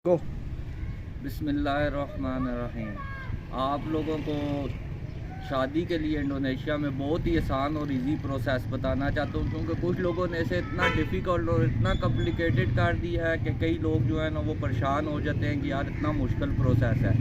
को बिस्मिल्लाहिर्रहमानिर्रहीम। आप लोगों को शादी के लिए इंडोनेशिया में बहुत ही आसान और इजी प्रोसेस बताना चाहता हूँ, क्योंकि कुछ लोगों ने इसे इतना डिफ़िकल्ट और इतना कॉम्प्लिकेटेड कर दिया है कि कई लोग जो है ना वो परेशान हो जाते हैं कि यार इतना मुश्किल प्रोसेस है।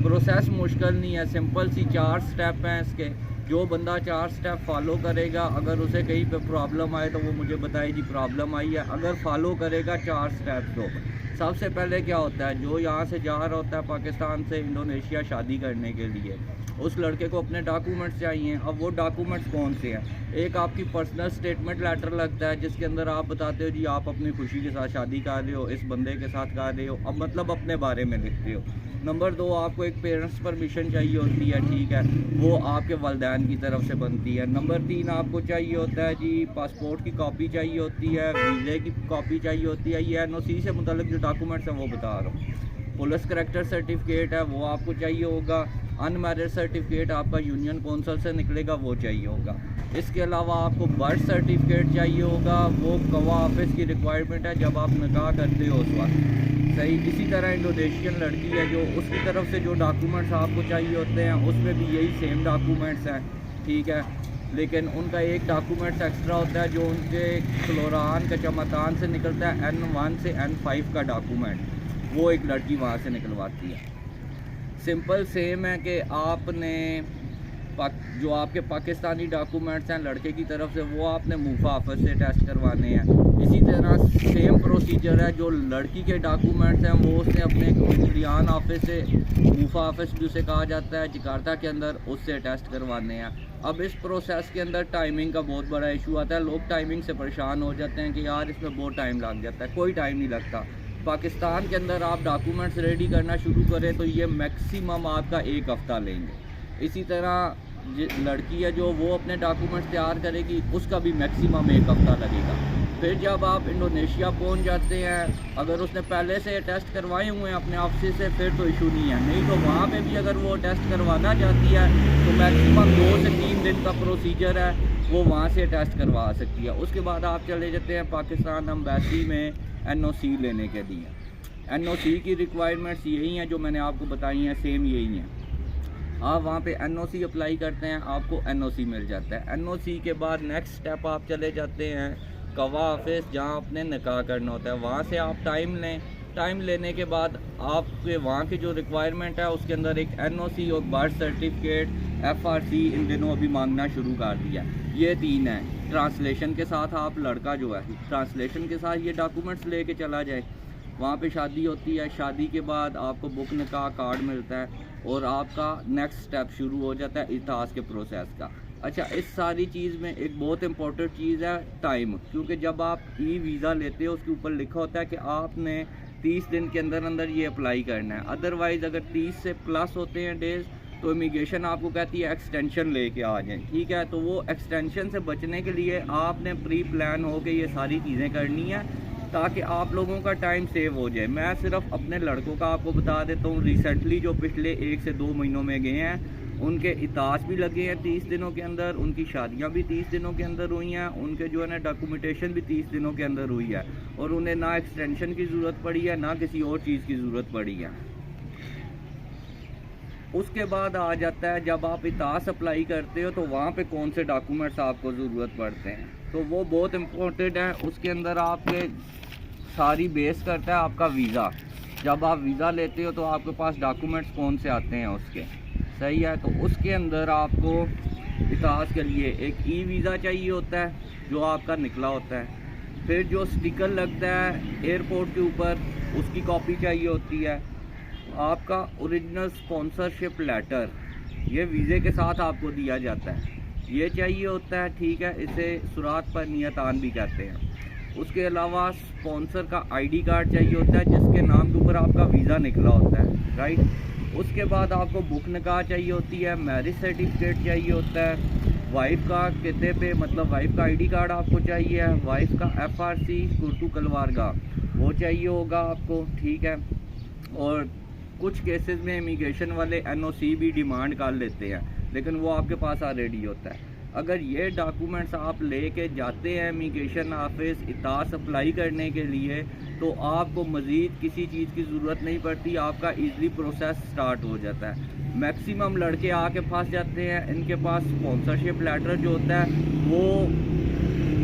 प्रोसेस मुश्किल नहीं है, सिंपल सी 4 स्टेप हैं इसके। जो बंदा 4 स्टेप फॉलो करेगा, अगर उसे कहीं पे प्रॉब्लम आए तो वो मुझे बताए जी प्रॉब्लम आई है। अगर फॉलो करेगा 4 स्टेप तो सबसे पहले क्या होता है, जो यहाँ से जा रहा होता है पाकिस्तान से इंडोनेशिया शादी करने के लिए, उस लड़के को अपने डॉक्यूमेंट्स चाहिए। अब वो डॉक्यूमेंट्स कौन से हैं? एक आपकी पर्सनल स्टेटमेंट लेटर लगता है, जिसके अंदर आप बताते हो जी आप अपनी खुशी के साथ शादी कर रहे हो, इस बंदे के साथ कर रहे हो, अब मतलब अपने बारे में लिखते हो। नंबर 2, आपको एक पेरेंट्स परमिशन चाहिए होती है, ठीक है, वो आपके वालिदैन की तरफ से बनती है। नंबर 3, आपको चाहिए होता है जी पासपोर्ट की कॉपी चाहिए होती है, वीज़े की कॉपी चाहिए होती है। ये एनओसी से मुतल्लिक जो डॉक्यूमेंट्स हैं वो बता रहा हूँ। पुलिस करैक्टर सर्टिफिकेट है वो आपको चाहिए होगा। अनमैरिड सर्टिफिकेट आपका यूनियन कौंसल से निकलेगा वो चाहिए होगा। इसके अलावा आपको बर्थ सर्टिफिकेट चाहिए होगा, वो गवाह ऑफिस की रिक्वायरमेंट है जब आप निकाह करते हो उस वक्त, सही। इसी तरह इंडोनेशियन लड़की है जो, उसकी तरफ से जो डॉक्यूमेंट्स आपको चाहिए होते हैं उसमें भी यही सेम डॉक्यूमेंट्स हैं, ठीक है। लेकिन उनका एक डॉक्यूमेंट्स एक्स्ट्रा होता है जो उनके क्लोरान कचमतान से निकलता है, N1 से N5 का डॉक्यूमेंट, वो एक लड़की वहाँ से निकलवाती है। सिंपल सेम है कि आपने जो आपके पाकिस्तानी डॉक्यूमेंट्स हैं लड़के की तरफ से वो आपने मूफा ऑफिस से टेस्ट करवाने हैं। इसी तरह सेम प्रोसीजर है, जो लड़की के डॉक्यूमेंट्स हैं वो उसने अपने केंद्रियान ऑफिस से, मूफा ऑफिस जिसे कहा जाता है जकार्ता के अंदर, उससे टेस्ट करवाने हैं। अब इस प्रोसेस के अंदर टाइमिंग का बहुत बड़ा इशू आता है। लोग टाइमिंग से परेशान हो जाते हैं कि यार इसमें बहुत टाइम लग जाता है। कोई टाइम नहीं लगता। पाकिस्तान के अंदर आप डॉक्यूमेंट्स रेडी करना शुरू करें तो ये मैक्सिमम आपका 1 हफ़्ता लेंगे। इसी तरह लड़की है जो वो अपने डॉक्यूमेंट्स तैयार करेगी, उसका भी मैक्सिमम 1 हफ़्ता लगेगा। फिर जब आप इंडोनेशिया पहुंच जाते हैं, अगर उसने पहले से टेस्ट करवाए हुए हैं अपने ऑफिस से फिर तो इशू नहीं है, नहीं तो वहाँ पे भी अगर वो टेस्ट करवाना चाहती है तो मैक्सिमम 2 से 3 दिन का प्रोसीजर है, वो वहाँ से टेस्ट करवा सकती है। उसके बाद आप चले जाते हैं पाकिस्तान एम्बेसी में एनओसी लेने के लिए। एनओसी की रिक्वायरमेंट्स यही हैं जो मैंने आपको बताई हैं, सेम यही हैं। आप वहाँ पे एनओसी अप्लाई करते हैं, आपको एनओसी मिल जाता है। एनओसी के बाद नेक्स्ट स्टेप आप चले जाते हैं गवाह ऑफिस, जहाँ आपने निकाह करना होता है। वहाँ से आप टाइम लें। टाइम लेने के बाद आपके वहाँ की जो रिक्वायरमेंट है उसके अंदर एक एनओसी और बर्थ सर्टिफिकेट, एफआरसी इन दिनों अभी मांगना शुरू कर दिया। ये 3 हैं। ट्रांसलेशन के साथ आप लड़का जो है ट्रांसलेशन के साथ ये डॉक्यूमेंट्स लेके चला जाए। वहाँ पे शादी होती है, शादी के बाद आपको बुक निकाह कार्ड मिलता है और आपका नेक्स्ट स्टेप शुरू हो जाता है इतास के प्रोसेस का। अच्छा, इस सारी चीज़ में एक बहुत इंपॉर्टेंट चीज़ है टाइम, क्योंकि जब आप ई वीज़ा लेते हो उसके ऊपर लिखा होता है कि आपने 30 दिन के अंदर अंदर ये अप्लाई करना है। अदरवाइज़ अगर 30 से प्लस होते हैं डेज़ तो इमिग्रेशन आपको कहती है एक्सटेंशन लेके आ जाएं, ठीक है। तो वो एक्सटेंशन से बचने के लिए आपने प्री प्लान हो के ये सारी चीज़ें करनी है ताकि आप लोगों का टाइम सेव हो जाए। मैं सिर्फ अपने लड़कों का आपको बता देता हूँ, रिसेंटली जो पिछले 1 से 2 महीनों में गए हैं उनके इतास भी लगे हैं 30 दिनों के अंदर, उनकी शादियां भी 30 दिनों के अंदर हुई हैं, उनके जो है ना डॉक्यूमेंटेशन भी 30 दिनों के अंदर हुई है, और उन्हें ना एक्सटेंशन की ज़रूरत पड़ी है ना किसी और चीज़ की ज़रूरत पड़ी है। उसके बाद आ जाता है जब आप इतास अप्लाई करते हो तो वहाँ पे कौन से डॉक्यूमेंट्स आपको ज़रूरत पड़ते हैं, तो वो बहुत इम्पोर्टेंट है। उसके अंदर आपके सारी बेस करता है आपका वीज़ा। जब आप वीज़ा लेते हो तो आपके पास डॉक्यूमेंट्स कौन से आते हैं उसके, सही है। तो उसके अंदर आपको इतास के लिए एक ई वीज़ा चाहिए होता है जो आपका निकला होता है। फिर जो स्टिकर लगता है एयरपोर्ट के ऊपर उसकी कॉपी चाहिए होती है। आपका ओरिजिनल स्पॉन्सरशिप लेटर ये वीज़े के साथ आपको दिया जाता है, ये चाहिए होता है, ठीक है। इसे सुरात पर नियतान भी कहते हैं। उसके अलावा स्पॉन्सर का आईडी कार्ड चाहिए होता है जिसके नाम के ऊपर आपका वीज़ा निकला होता है, राइट। उसके बाद आपको बुक निकाह चाहिए होती है, मैरिज सर्टिफिकेट चाहिए होता है, वाइफ का किते पे मतलब वाइफ का आईडी कार्ड आपको चाहिए, वाइफ का एफआरसी कुर्तू कलवारगा वो चाहिए होगा आपको, ठीक है। और कुछ केसेस में इमिग्रेशन वाले एनओसी भी डिमांड कर लेते हैं, लेकिन वो आपके पास ऑलरेडी होता है। अगर ये डॉक्यूमेंट्स आप लेके जाते हैं इमिग्रेशन ऑफिस इतास अप्लाई करने के लिए, तो आपको मज़ीद किसी चीज़ की ज़रूरत नहीं पड़ती, आपका ईज़िली प्रोसेस स्टार्ट हो जाता है। मैक्सिमम लड़के आके फंस जाते हैं, इनके पास स्पॉन्सरशिप लेटर जो होता है वो,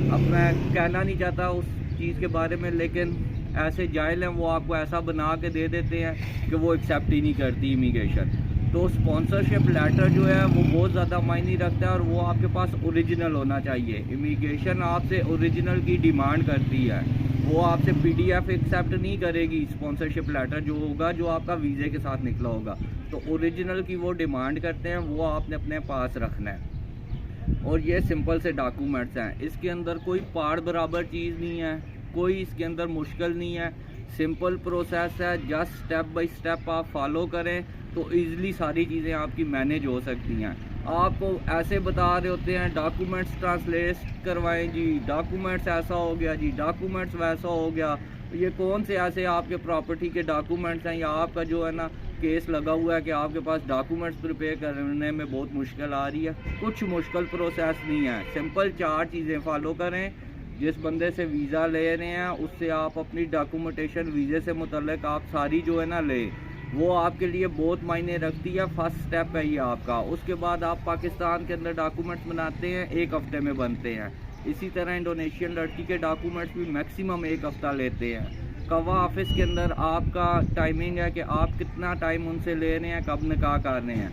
अब मैं कहना नहीं चाहता उस चीज़ के बारे में, लेकिन ऐसे जाहिल हैं वो आपको ऐसा बना के दे देते हैं कि वो एक्सेप्ट ही नहीं करती इमिग्रेशन। तो स्पॉन्सरशिप लेटर जो है वो बहुत ज़्यादा मायने रखता है और वो आपके पास ओरिजिनल होना चाहिए। इमिग्रेशन आपसे ओरिजिनल की डिमांड करती है, वो आपसे PDF एक्सेप्ट नहीं करेगी। स्पॉन्सरशिप लेटर जो होगा, जो आपका वीज़े के साथ निकला होगा, तो ओरिजिनल की वो डिमांड करते हैं, वो आपने अपने पास रखना है। और ये सिंपल से डॉक्यूमेंट्स हैं, इसके अंदर कोई पाड़ बराबर चीज़ नहीं है, कोई इसके अंदर मुश्किल नहीं है, सिंपल प्रोसेस है। जस्ट स्टेप बाय स्टेप आप फॉलो करें तो ईज़िली सारी चीज़ें आपकी मैनेज हो सकती हैं। आपको ऐसे बता रहे होते हैं डॉक्यूमेंट्स ट्रांसलेट करवाएं जी, डॉक्यूमेंट्स ऐसा हो गया जी, डॉक्यूमेंट्स वैसा हो गया। ये कौन से ऐसे आपके प्रॉपर्टी के डॉक्यूमेंट्स हैं, या आपका जो है ना केस लगा हुआ है कि आपके पास डॉक्यूमेंट्स प्रिपेयर करने में बहुत मुश्किल आ रही है? कुछ मुश्किल प्रोसेस नहीं है, सिंपल 4 चीज़ें फॉलो करें। जिस बंदे से वीज़ा ले रहे हैं उससे आप अपनी डॉक्यूमेंटेशन वीज़े से मुतल्लिक आप सारी जो है ना लें, वो आपके लिए बहुत मायने रखती है। फर्स्ट स्टेप है ये आपका। उसके बाद आप पाकिस्तान के अंदर डॉक्यूमेंट्स बनाते हैं, 1 हफ्ते में बनते हैं। इसी तरह इंडोनेशियन लड़की के डॉक्यूमेंट्स भी मैक्सिमम 1 हफ्ता लेते हैं। कवा ऑफिस के अंदर आपका टाइमिंग है कि आप कितना टाइम उनसे ले रहे हैं, कब निकाह कर रहे हैं।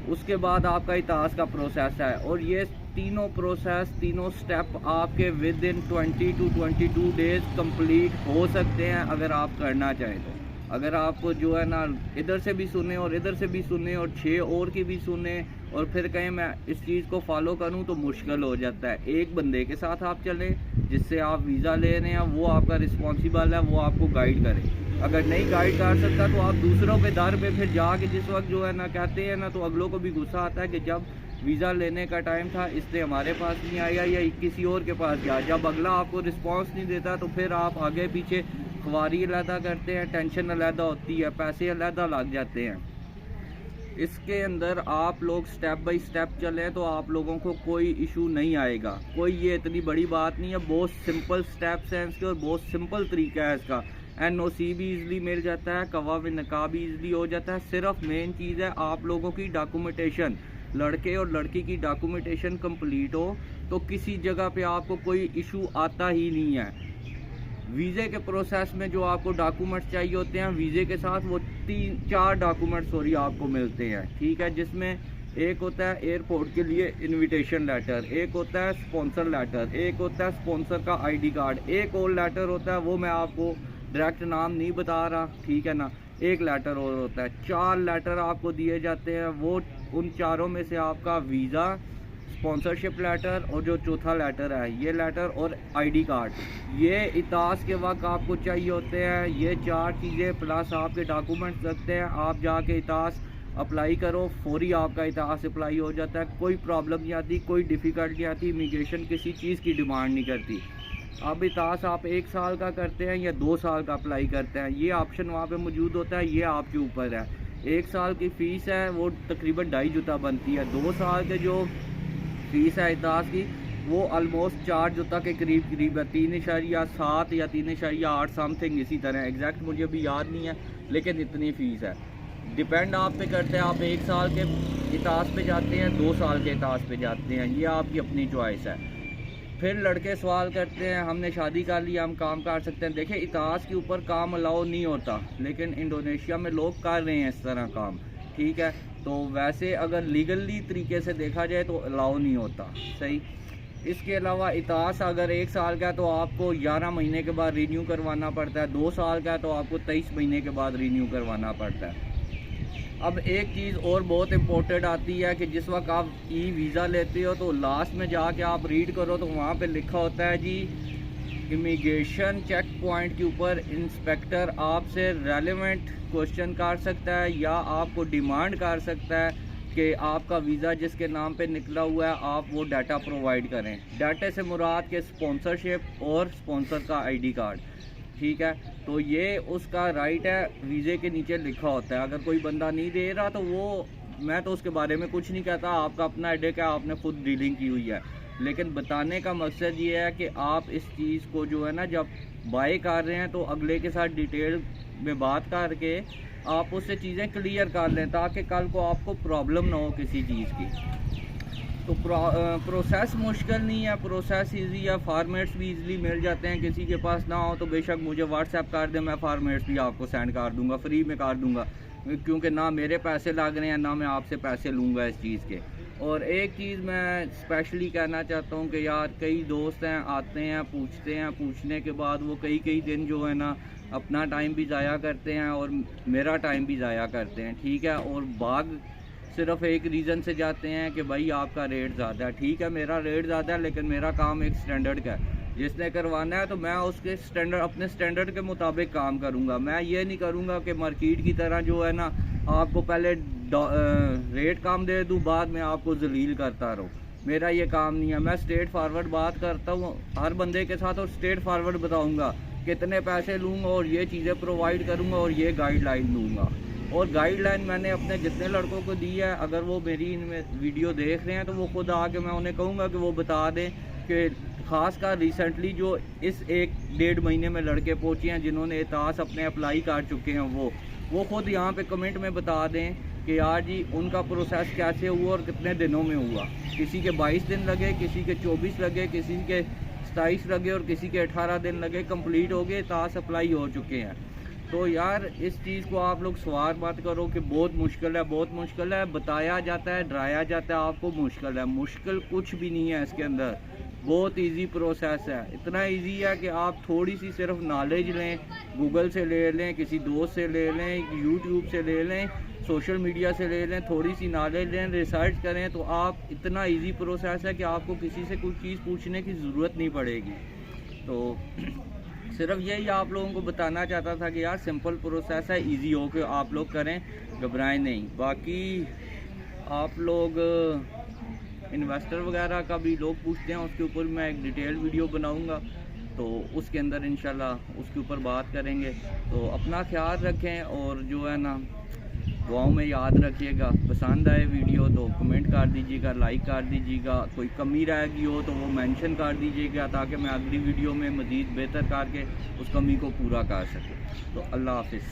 उसके बाद आपका इतास का प्रोसेस है, और ये तीनों प्रोसेस, तीनों स्टेप आपके with in 20 to 22 days complete हो सकते हैं अगर आप करना चाहें तो। अगर आप जो है ना इधर से भी सुने और इधर से भी सुने और 6 और की भी सुने और फिर कहें मैं इस चीज़ को फॉलो करूं, तो मुश्किल हो जाता है। एक बंदे के साथ आप चलें जिससे आप वीज़ा ले रहे हैं, वो आपका रिस्पॉन्सिबल है, वो आपको गाइड करे। अगर नहीं गाइड कर सकता तो आप दूसरों के दर पे फिर जाके जिस वक्त जो है ना कहते हैं ना, तो अगलों को भी गुस्सा आता है कि जब वीज़ा लेने का टाइम था इसलिए हमारे पास नहीं आया या किसी और के पास गया। जब अगला आपको रिस्पांस नहीं देता तो फिर आप आगे पीछे ख्वारी अलहदा करते हैं, टेंशन अलहदा होती है, पैसे अलहदा लग जाते हैं। इसके अंदर आप लोग स्टेप बाय स्टेप चलें तो आप लोगों को कोई इशू नहीं आएगा। कोई ये इतनी बड़ी बात नहीं है, बहुत सिंपल स्टेप्स हैं इसके और बहुत सिंपल तरीका है इसका। NOC भी इजीली मिल जाता है, कवा में नकाब भी इजीली हो जाता है। सिर्फ मेन चीज़ है आप लोगों की डॉक्यूमेंटेशन, लड़के और लड़की की डॉक्यूमेंटेशन कंप्लीट हो तो किसी जगह पे आपको कोई इशू आता ही नहीं है। वीज़े के प्रोसेस में जो आपको डॉक्यूमेंट्स चाहिए होते हैं वीज़े के साथ, वो 3-4 डॉक्यूमेंट्स आपको मिलते हैं, ठीक है। जिसमें एक होता है एयरपोर्ट के लिए इनविटेशन लेटर, एक होता है स्पॉन्सर लेटर, एक होता है स्पॉन्सर का ID कार्ड, एक और लेटर होता है वो मैं आपको डायरेक्ट नाम नहीं बता रहा, ठीक है ना। एक लेटर और होता है, 4 लेटर आपको दिए जाते हैं। वो उन चारों में से आपका वीज़ा, स्पॉन्सरशिप लेटर और जो चौथा लेटर है ये लेटर और ID कार्ड, ये इतास के वक्त आपको चाहिए होते हैं। ये 4 चीज़ें प्लस आपके डॉक्यूमेंट्स लगते हैं। आप जाके इतास अप्लाई करो, फौरी आपका इतास अप्लाई हो जाता है। कोई प्रॉब्लम नहीं आती, कोई डिफ़िकल्ट नहीं आती। इमिग्रेशन किसी चीज़ की डिमांड नहीं करती। अब इतास आप 1 साल का करते हैं या 2 साल का अप्लाई करते हैं, ये ऑप्शन वहाँ पे मौजूद होता है, ये आपके ऊपर है। 1 साल की फ़ीस है वो तकरीबन 2.5 जुता बनती है। 2 साल के जो फ़ीस है इतास की वो ऑलमोस्ट 4 जुता के करीब है, 3.7 या 3.8 समथिंग, इसी तरह एग्जैक्ट मुझे अभी याद नहीं है, लेकिन इतनी फ़ीस है। डिपेंड आप पे करते हैं, आप 1 साल के इतास पे जाते हैं, 2 साल के इतास पे जाते हैं, ये आपकी अपनी चॉइस है। फिर लड़के सवाल करते हैं हमने शादी कर ली, हम काम कर सकते हैं। देखिए इतास के ऊपर काम अलाउ नहीं होता, लेकिन इंडोनेशिया में लोग कर रहे हैं इस तरह काम, ठीक है। तो वैसे अगर लीगली तरीके से देखा जाए तो अलाउ नहीं होता, सही। इसके अलावा इतास अगर 1 साल का है तो आपको 11 महीने के बाद रीन्यू करवाना पड़ता है, 2 साल का है तो आपको 23 महीने के बाद रीन्यू करवाना पड़ता है। अब एक चीज़ और बहुत इम्पोर्टेंट आती है कि जिस वक्त आप वीज़ा लेते हो तो लास्ट में जाके आप रीड करो तो वहाँ पे लिखा होता है जी, इमिग्रेशन चेक पॉइंट के ऊपर इंस्पेक्टर आपसे रेलेवेंट क्वेश्चन कर सकता है या आपको डिमांड कर सकता है कि आपका वीज़ा जिसके नाम पे निकला हुआ है आप वो डाटा प्रोवाइड करें। डाटा से मुराद के स्पॉन्सरशिप और स्पॉन्सर का ID कार्ड, ठीक है। तो ये उसका राइट है, वीज़े के नीचे लिखा होता है। अगर कोई बंदा नहीं दे रहा तो वो मैं तो उसके बारे में कुछ नहीं कहता, आपका अपना हेडेक है, आपने खुद डीलिंग की हुई है। लेकिन बताने का मकसद ये है कि आप इस चीज़ को जो है ना, जब बाय कर रहे हैं तो अगले के साथ डिटेल में बात करके आप उससे चीज़ें क्लियर कर लें, ताकि कल को आपको प्रॉब्लम ना हो किसी चीज़ की। तो प्रोसेस मुश्किल नहीं है, प्रोसेस इजी है, फार्मेट्स भी इजीली मिल जाते हैं। किसी के पास ना हो तो बेशक मुझे व्हाट्सएप कर दें, मैं फार्मेट्स भी आपको सेंड कर दूंगा, फ्री में कर दूंगा, क्योंकि ना मेरे पैसे लग रहे हैं ना मैं आपसे पैसे लूँगा इस चीज़ के। और एक चीज़ मैं स्पेशली कहना चाहता हूँ कि यार कई दोस्त हैं, आते हैं, पूछते हैं, पूछने के बाद वो कई दिन जो है ना अपना टाइम भी ज़ाया करते हैं और मेरा टाइम भी ज़ाया करते हैं, ठीक है। और भाग सिर्फ एक रीज़न से जाते हैं कि भाई आपका रेट ज़्यादा है। ठीक है, मेरा रेट ज़्यादा है, लेकिन मेरा काम एक स्टैंडर्ड का है। जिसने करवाना है तो मैं उसके स्टैंडर्ड, अपने स्टैंडर्ड के मुताबिक काम करूँगा। मैं ये नहीं करूँगा कि मार्केट की तरह जो है ना आपको पहले रेट कम दे दूँ, बाद में आपको जलील करता रहूँ। मेरा ये काम नहीं है। मैं स्ट्रेट फॉरवर्ड बात करता हूँ हर बंदे के साथ, और स्ट्रेट फॉरवर्ड बताऊँगा कितने पैसे लूँगा और ये चीज़ें प्रोवाइड करूँगा और ये गाइडलाइन दूँगा। और गाइडलाइन मैंने अपने जितने लड़कों को दी है, अगर वो मेरी इनमें वीडियो देख रहे हैं तो वो खुद आके मैं उन्हें कहूँगा कि वो बता दें कि ख़ासकर रिसेंटली जो इस 1-1.5 महीने में लड़के पहुँचे हैं जिन्होंने एहतास अपने अप्लाई कर चुके हैं, वो खुद यहाँ पे कमेंट में बता दें कि यार जी उनका प्रोसेस कैसे हुआ और कितने दिनों में हुआ। किसी के 22 दिन लगे, किसी के 24 लगे, किसी के 27 लगे और किसी के 18 दिन लगे, कंप्लीट हो गए, एहतास अप्लाई हो चुके हैं। तो यार इस चीज़ को आप लोग सवार मत करो कि बहुत मुश्किल है, बहुत मुश्किल है। बताया जाता है, डराया जाता है आपको मुश्किल है। मुश्किल कुछ भी नहीं है इसके अंदर, बहुत इजी प्रोसेस है। इतना इजी है कि आप थोड़ी सी सिर्फ नॉलेज लें, गूगल से ले लें, किसी दोस्त से ले लें, यूट्यूब से ले लें, सोशल मीडिया से ले लें, थोड़ी सी नॉलेज लें, रिसर्च करें, तो आप इतना इजी प्रोसेस है कि आपको किसी से कोई चीज़ पूछने की ज़रूरत नहीं पड़ेगी। तो सिर्फ यही आप लोगों को बताना चाहता था कि यार सिंपल प्रोसेस है, इजी हो के आप लोग करें, घबराएं नहीं। बाकी आप लोग इन्वेस्टर वगैरह का भी लोग पूछते हैं, उसके ऊपर मैं एक डिटेल वीडियो बनाऊंगा, तो उसके अंदर इंशाल्लाह उसके ऊपर बात करेंगे। तो अपना ख्याल रखें और जो है ना दुआओं में याद रखिएगा। पसंद आए वीडियो तो कमेंट कर दीजिएगा, लाइक कर दीजिएगा, कोई कमी रह गई हो तो वो मेंशन कर दीजिएगा, ताकि मैं अगली वीडियो में मज़ीद बेहतर करके उस कमी को पूरा कर सकूँ। तो अल्लाह हाफिज़।